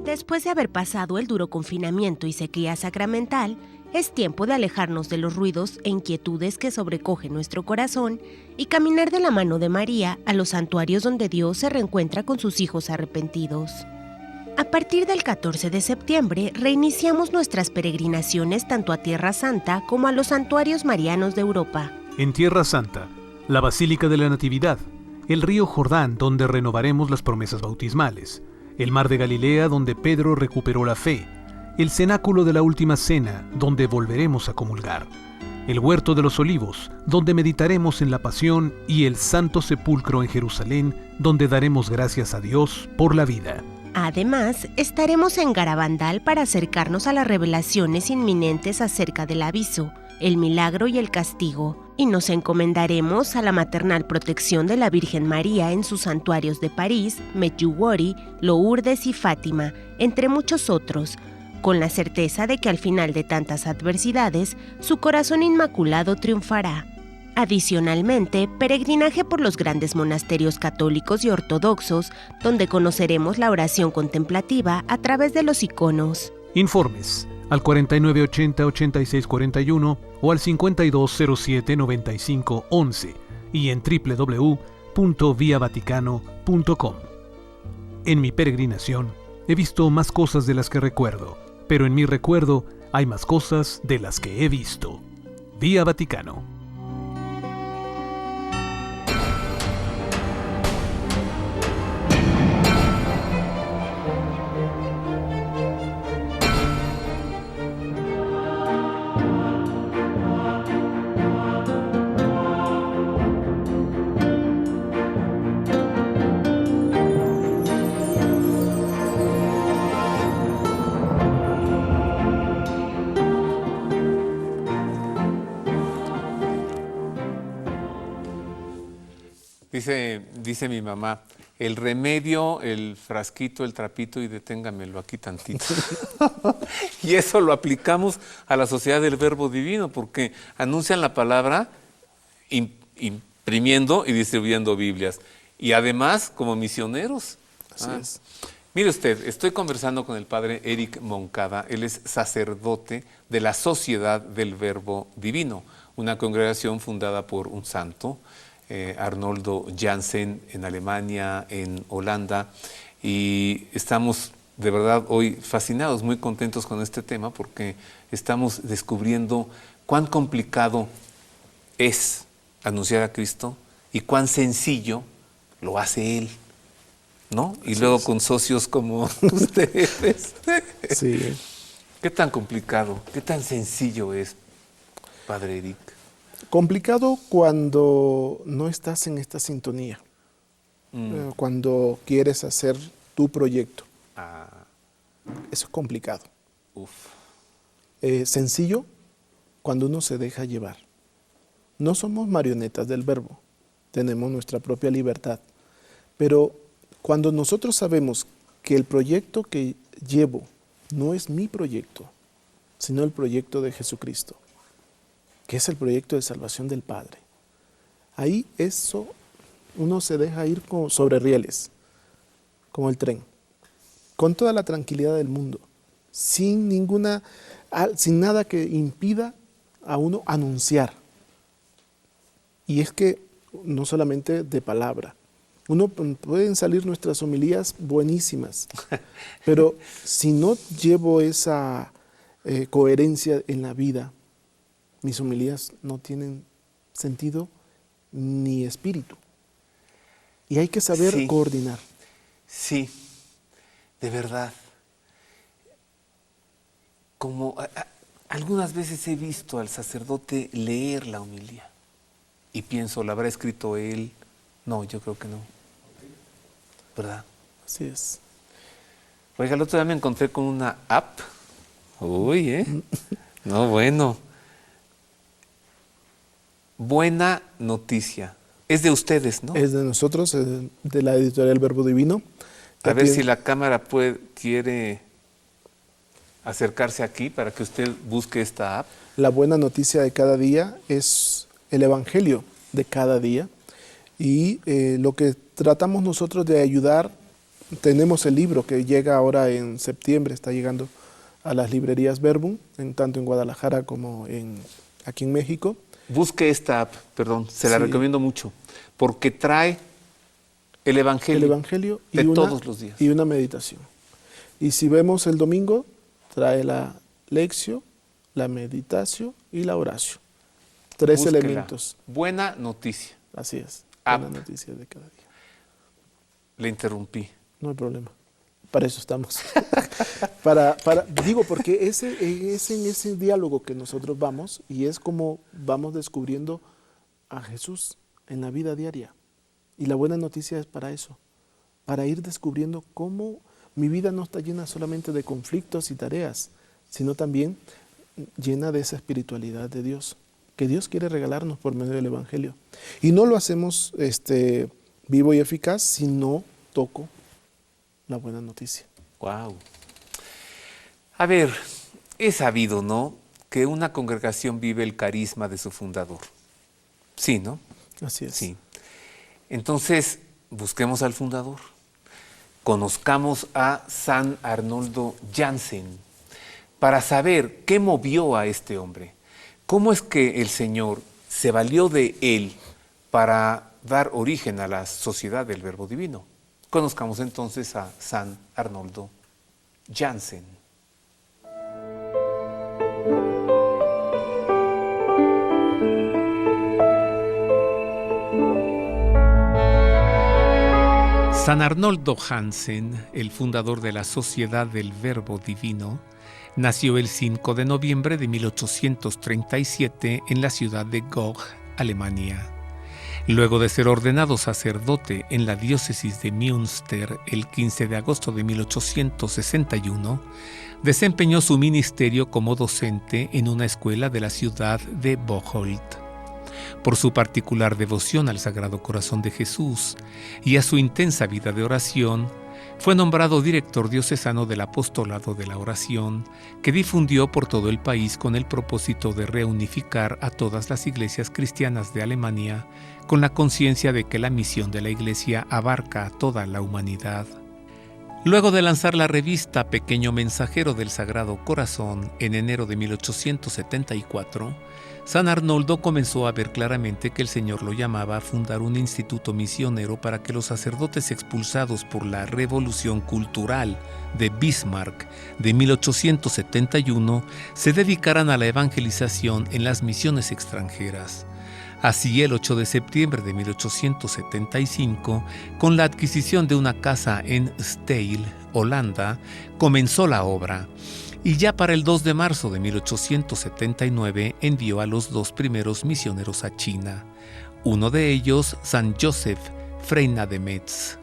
Después de haber pasado el duro confinamiento y sequía sacramental, es tiempo de alejarnos de los ruidos e inquietudes que sobrecogen nuestro corazón y caminar de la mano de María a los santuarios donde Dios se reencuentra con sus hijos arrepentidos. A partir del 14 de septiembre, reiniciamos nuestras peregrinaciones tanto a Tierra Santa como a los santuarios marianos de Europa. En Tierra Santa, la Basílica de la Natividad, el río Jordán, donde renovaremos las promesas bautismales, el mar de Galilea, donde Pedro recuperó la fe, el cenáculo de la Última Cena, donde volveremos a comulgar, el huerto de los Olivos, donde meditaremos en la Pasión, y el Santo Sepulcro en Jerusalén, donde daremos gracias a Dios por la vida. Además, estaremos en Garabandal para acercarnos a las revelaciones inminentes acerca del aviso, el milagro y el castigo, y nos encomendaremos a la maternal protección de la Virgen María en sus santuarios de París, Medjugorje, Lourdes y Fátima, entre muchos otros, con la certeza de que al final de tantas adversidades, su corazón inmaculado triunfará. Adicionalmente, peregrinaje por los grandes monasterios católicos y ortodoxos, donde conoceremos la oración contemplativa a través de los iconos. Informes al 4980-8641 o al 5207-9511 y en www.viavaticano.com. En mi peregrinación he visto más cosas de las que recuerdo, pero en mi recuerdo hay más cosas de las que he visto. Vía Vaticano. Dice mi mamá, el remedio, el frasquito, el trapito y deténgamelo aquí tantito. Y eso lo aplicamos a la Sociedad del Verbo Divino porque anuncian la palabra imprimiendo y distribuyendo Biblias. Y además como misioneros. Así es. Mire usted, estoy conversando con el padre Eric Moncada, él es sacerdote de la Sociedad del Verbo Divino, una congregación fundada por un santo, Arnoldo Jansen, en Alemania, en Holanda, y estamos de verdad hoy fascinados, muy contentos con este tema porque estamos descubriendo cuán complicado es anunciar a Cristo y cuán sencillo lo hace Él, ¿no? Y luego con socios como ustedes. Sí. ¿Qué tan complicado, qué tan sencillo es, padre Eric? Complicado cuando no estás en esta sintonía, cuando quieres hacer tu proyecto. Eso es complicado. Sencillo cuando uno se deja llevar. No somos marionetas del Verbo, tenemos nuestra propia libertad, pero cuando nosotros sabemos que el proyecto que llevo no es mi proyecto, sino el proyecto de Jesucristo, que es el proyecto de salvación del Padre. Ahí eso, uno se deja ir sobre rieles, como el tren, con toda la tranquilidad del mundo, sin nada que impida a uno anunciar. Y es que no solamente de palabra, pueden salir nuestras homilías buenísimas, pero si no llevo esa coherencia en la vida, mis homilías no tienen sentido ni espíritu. Y hay que saber coordinar. Sí, de verdad. Como algunas veces he visto al sacerdote leer la homilía y pienso, ¿la habrá escrito él? No, yo creo que no. ¿Verdad? Así es. Oiga, el otro día me encontré con una app. Uy, No, bueno. Buena noticia. Es de ustedes, ¿no? Es de nosotros, de la editorial Verbo Divino. A ver si la cámara quiere acercarse aquí para que usted busque esta app. La buena noticia de cada día es el Evangelio de cada día. Y lo que tratamos nosotros de ayudar tenemos el libro que llega ahora en septiembre, está llegando a las librerías Verbum, tanto en Guadalajara como aquí en México. Busque esta app, perdón, se la Sí. recomiendo mucho, porque trae el Evangelio, de todos los días. Y una meditación. Y si vemos el domingo, trae la lección, la meditación y la oración. 3 Búsquela. elementos. Buena noticia. Así es. App. Buena noticia de cada día. Le interrumpí. No hay problema. Para eso estamos. Digo, porque es en ese diálogo que nosotros vamos y es como vamos descubriendo a Jesús en la vida diaria. Y la buena noticia es para eso, para ir descubriendo cómo mi vida no está llena solamente de conflictos y tareas, sino también llena de esa espiritualidad de Dios, que Dios quiere regalarnos por medio del Evangelio. Y no lo hacemos vivo y eficaz si no toco la buena noticia. Wow. A ver, es sabido, ¿no?, que una congregación vive el carisma de su fundador. Sí, ¿no? Así es. Sí. Entonces, busquemos al fundador. Conozcamos a San Arnoldo Jansen para saber qué movió a este hombre. ¿Cómo es que el Señor se valió de él para dar origen a la sociedad del Verbo Divino? Conozcamos entonces a San Arnoldo Jansen. San Arnoldo Jansen, el fundador de la Sociedad del Verbo Divino, nació el 5 de noviembre de 1837 en la ciudad de Gogh, Alemania. Luego de ser ordenado sacerdote en la diócesis de Münster el 15 de agosto de 1861, desempeñó su ministerio como docente en una escuela de la ciudad de Bocholt. Por su particular devoción al Sagrado Corazón de Jesús y a su intensa vida de oración, fue nombrado director diocesano del Apostolado de la Oración, que difundió por todo el país con el propósito de reunificar a todas las iglesias cristianas de Alemania, con la conciencia de que la misión de la Iglesia abarca a toda la humanidad. Luego de lanzar la revista Pequeño Mensajero del Sagrado Corazón en enero de 1874, San Arnoldo comenzó a ver claramente que el Señor lo llamaba a fundar un instituto misionero para que los sacerdotes expulsados por la Revolución Cultural de Bismarck de 1871 se dedicaran a la evangelización en las misiones extranjeras. Así, el 8 de septiembre de 1875, con la adquisición de una casa en Steyl, Holanda, comenzó la obra. Y ya para el 2 de marzo de 1879 envió a los 2 primeros misioneros a China, uno de ellos San Joseph Freina de Metz.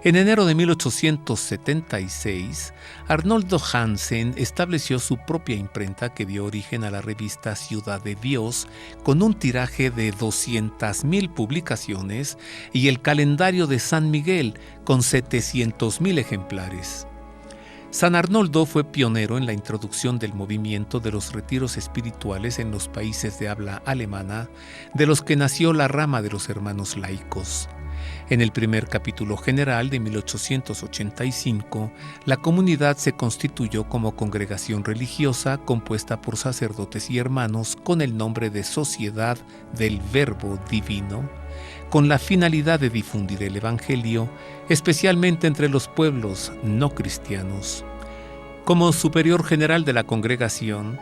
En enero de 1876, Arnoldo Jansen estableció su propia imprenta que dio origen a la revista Ciudad de Dios, con un tiraje de 200,000 publicaciones, y el calendario de San Miguel, con 700,000 ejemplares. San Arnoldo fue pionero en la introducción del movimiento de los retiros espirituales en los países de habla alemana, de los que nació la rama de los hermanos laicos. En el primer capítulo general de 1885, la comunidad se constituyó como congregación religiosa compuesta por sacerdotes y hermanos con el nombre de Sociedad del Verbo Divino, con la finalidad de difundir el Evangelio, especialmente entre los pueblos no cristianos. Como superior general de la congregación,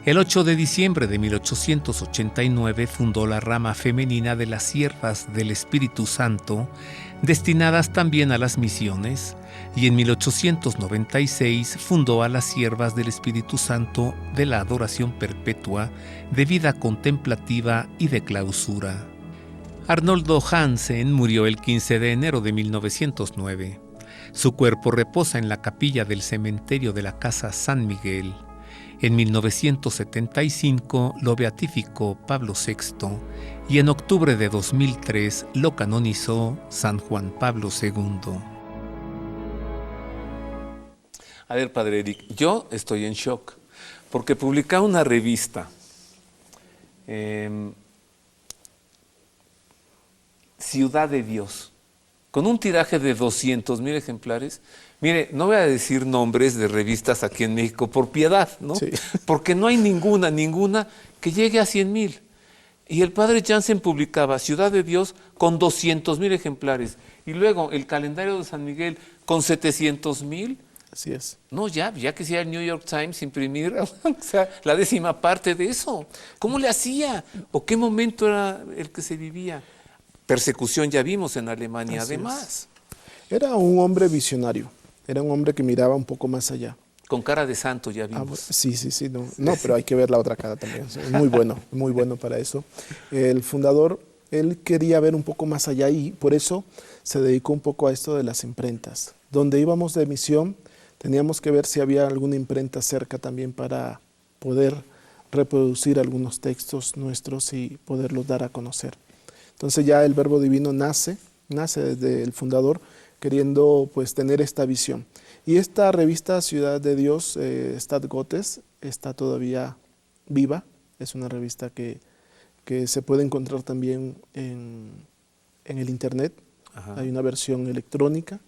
el 8 de diciembre de 1889 fundó la rama femenina de las Siervas del Espíritu Santo, destinadas también a las misiones, y en 1896 fundó a las Siervas del Espíritu Santo de la Adoración Perpetua, de vida contemplativa y de clausura. Arnoldo Jansen murió el 15 de enero de 1909. Su cuerpo reposa en la capilla del cementerio de la Casa San Miguel. En 1975 lo beatificó Pablo VI y en octubre de 2003 lo canonizó San Juan Pablo II. A ver, Padre Eric, yo estoy en shock porque publica una revista Ciudad de Dios, con un tiraje de 200,000 ejemplares. Mire, no voy a decir nombres de revistas aquí en México por piedad, ¿no? Sí. Porque no hay ninguna que llegue a 100,000. Y el padre Jansen publicaba Ciudad de Dios con 200,000 ejemplares. Y luego el calendario de San Miguel con 700,000. Así es. No, ya quisiera el New York Times imprimir o sea, la 10ª parte de eso. ¿Cómo le hacía? ¿O qué momento era el que se vivía? Persecución ya vimos en Alemania, Así además. Era un hombre visionario, era un hombre que miraba un poco más allá. Con cara de santo ya Ah, vimos. sí, no, pero hay que ver la otra cara también. Es muy bueno para eso. El fundador, él quería ver un poco más allá y por eso se dedicó un poco a esto de las imprentas. Donde íbamos de misión, teníamos que ver si había alguna imprenta cerca también para poder reproducir algunos textos nuestros y poderlos dar a conocer. Entonces ya el Verbo Divino nace desde el fundador queriendo pues tener esta visión. Y esta revista Ciudad de Dios, Stat Gottes, está todavía viva. Es una revista que se puede encontrar también en el internet. Ajá. Hay una versión electrónica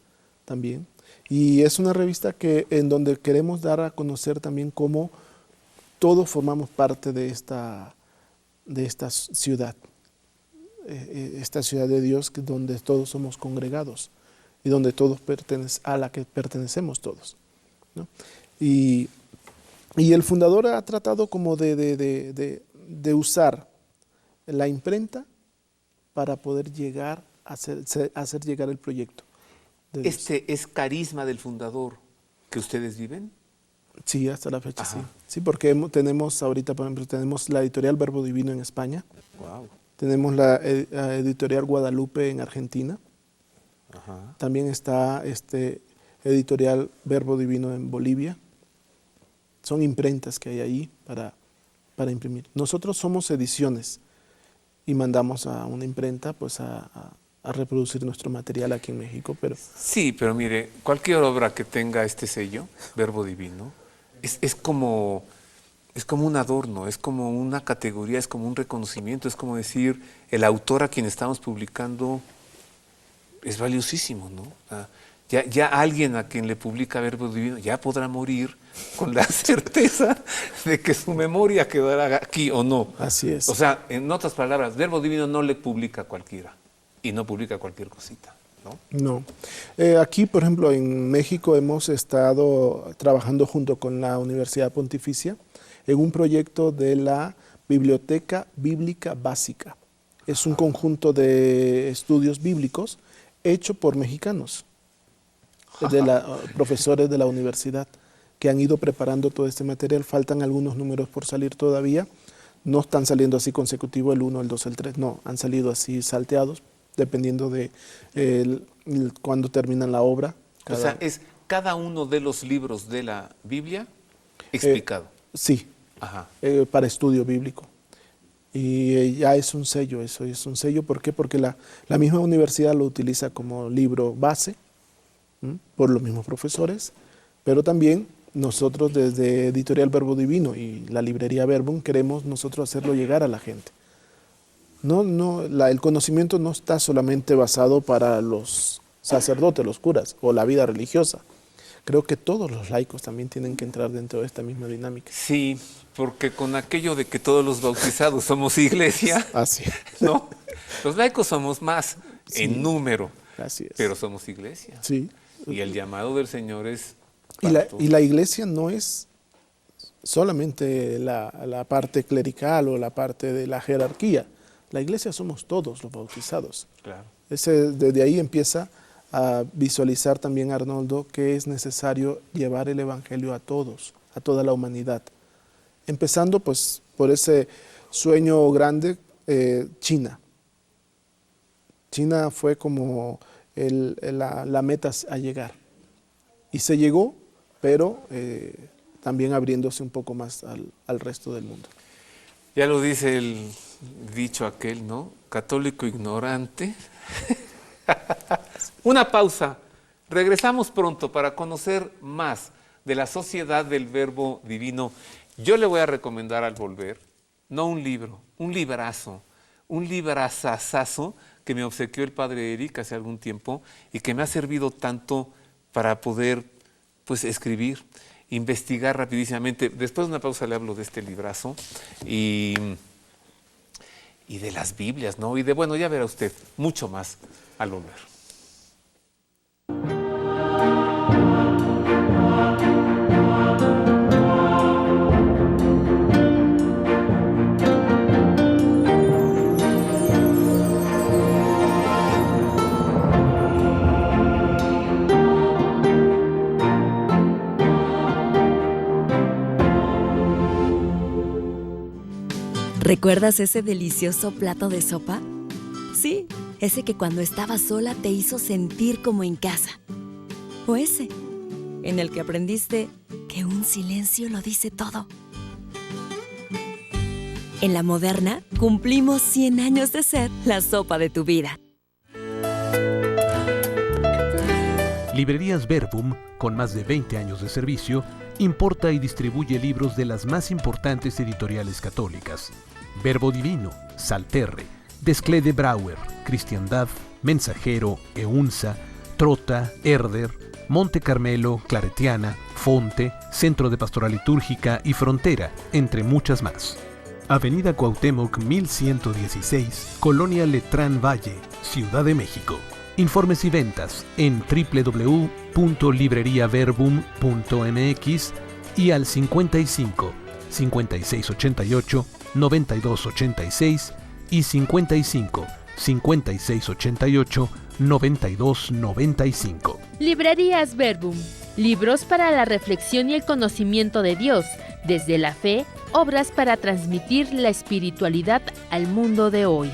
también. Y es una revista en donde queremos dar a conocer también cómo todos formamos parte de esta ciudad. Esta ciudad de Dios donde todos somos congregados y donde todos a la que pertenecemos todos, ¿no? Y el fundador ha tratado como de usar la imprenta para poder llegar a hacer llegar el proyecto de Dios. ¿Este es carisma del fundador que ustedes viven? Sí, hasta la fecha. Ajá. Sí, porque tenemos ahorita, por ejemplo, tenemos la editorial Verbo Divino en España, Wow. tenemos la editorial Guadalupe en Argentina. Ajá. También está editorial Verbo Divino en Bolivia. Son imprentas que hay ahí para imprimir. Nosotros somos ediciones y mandamos a una imprenta pues a reproducir nuestro material aquí en México. Pero Sí, pero mire, cualquier obra que tenga este sello, Verbo Divino, es como un adorno, es como una categoría, es como un reconocimiento, es como decir, el autor a quien estamos publicando es valiosísimo, ¿no? Ya alguien a quien le publica Verbo Divino ya podrá morir con la certeza de que su memoria quedará aquí o no. así es. O sea, en otras palabras, Verbo Divino no le publica a cualquiera y no publica cualquier cosita, ¿no? No. Aquí, por ejemplo, en México hemos estado trabajando junto con la Universidad Pontificia en un proyecto de la Biblioteca Bíblica Básica. Es un conjunto de estudios bíblicos hecho por mexicanos, profesores de la universidad, que han ido preparando todo este material. Faltan algunos números por salir todavía. No están saliendo así consecutivo el 1, el 2, el 3. No, han salido así salteados, dependiendo de cuándo terminan la obra. O sea, es cada uno de los libros de la Biblia explicado. Sí, Ajá. para estudio bíblico. Y ya es un sello, eso es un sello. ¿Por qué? Porque la misma universidad lo utiliza como libro base, por los mismos profesores, pero también nosotros desde Editorial Verbo Divino y la librería Verbum queremos nosotros hacerlo llegar a la gente. El conocimiento no está solamente basado para los sacerdotes, los curas o la vida religiosa. Creo que todos los laicos también tienen que entrar dentro de esta misma dinámica. Sí, porque con aquello de que todos los bautizados somos iglesia, Así es. ¿no? Los laicos somos más Sí. en número, Así es. pero somos iglesia. Sí. Y el llamado del Señor es... Y la iglesia no es solamente la parte clerical o la parte de la jerarquía. La iglesia somos todos los bautizados. Claro. Desde ahí empieza a visualizar también Arnoldo que es necesario llevar el evangelio a todos, a toda la humanidad. Empezando pues por ese sueño grande, China. China fue como la meta a llegar. Y se llegó, pero también abriéndose un poco más al resto del mundo. Ya lo dice el dicho aquel, ¿no? Católico ignorante. Una pausa. Regresamos pronto para conocer más de la Sociedad del Verbo Divino. Yo le voy a recomendar al volver, no un libro, un librazo, un librazazazo que me obsequió el padre Eric hace algún tiempo y que me ha servido tanto para poder pues escribir, investigar rapidísimamente. Después de una pausa le hablo de este librazo y de las Biblias, ¿no? Y de, bueno, ya verá usted, mucho más al volver. ¿Recuerdas ese delicioso plato de sopa? Sí, ese que cuando estabas sola te hizo sentir como en casa. O ese, en el que aprendiste que un silencio lo dice todo. En La Moderna, cumplimos 100 años de ser la sopa de tu vida. Librerías Verbum, con más de 20 años de servicio, importa y distribuye libros de las más importantes editoriales católicas. Verbo Divino, Salterre, Desclée Brouwer, Cristiandad, Mensajero, Eunsa, Trota, Herder, Monte Carmelo, Claretiana, Fonte, Centro de Pastoral Litúrgica y Frontera, entre muchas más. Avenida Cuauhtémoc 1116, Colonia Letrán Valle, Ciudad de México. Informes y ventas en www.libreriaverbum.mx y al 55 5688 9286 y 55 5688 9295. Librerías Verbum. Libros para la reflexión y el conocimiento de Dios, desde la fe, obras para transmitir la espiritualidad al mundo de hoy.